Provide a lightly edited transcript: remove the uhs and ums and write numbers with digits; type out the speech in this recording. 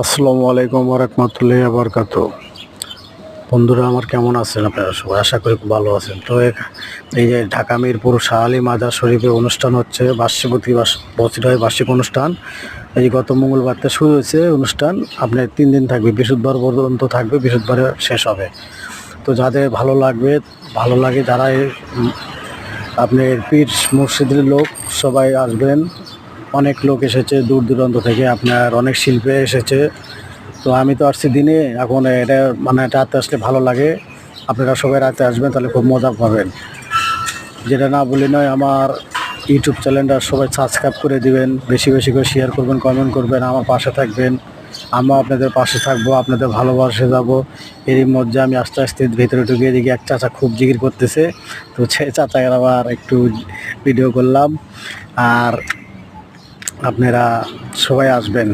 আসসালামু আলাইকুম ওয়া রাহমাতুল্লাহি ওয়া বারাকাতুহু। বন্ধুরা আমার কেমন আছেন আপনারা সবাই? আশা করি খুব ভালো আছেন। তো এই যে ঢাকা মিরপুর শাহ আলী মাজার শরীফে অনুষ্ঠান হচ্ছে, বছর হয় বার্ষিক অনুষ্ঠান। এই গত মঙ্গলবার থেকে শুরু হয়েছে অনুষ্ঠান, আপনার 3 দিন থাকবে, বৃহস্পতিবার পর্যন্ত থাকবে, বৃহস্পতিবারে শেষ হবে। তো যাদের ভালো লাগে যারা আপনার পীর মুর্শিদের লোক সবাই আসবেন। অনেক লোক এসেছে দূর দূরান্ত থেকে, আপনার অনেক শিল্পী এসেছে। তো আমি তো আসছি দিনে, এখন এটা মানে রাতে আসলে ভালো লাগে। আপনারা সবাই রাতে আসবেন, তাহলে খুব মজা পাবেন। যেটা না বলি নয়, আমার ইউটিউব চ্যানেলটা সবাই সাবস্ক্রাইব করে দিবেন, বেশি বেশি করে শেয়ার করবেন, কমেন্ট করবেন, আমার পাশে থাকবেন। আমিও আপনাদের পাশে থাকবো, আপনাদের ভালোবাসে যাব। এরই মধ্যে আমি আস্তে আস্তে ভেতরে ঢুকে দেখি এক চাচা খুব জিকির করতেছে। তো সে চাচাকে আবার একটু ভিডিও করলাম। আর আপনারা সবাই আসবেন।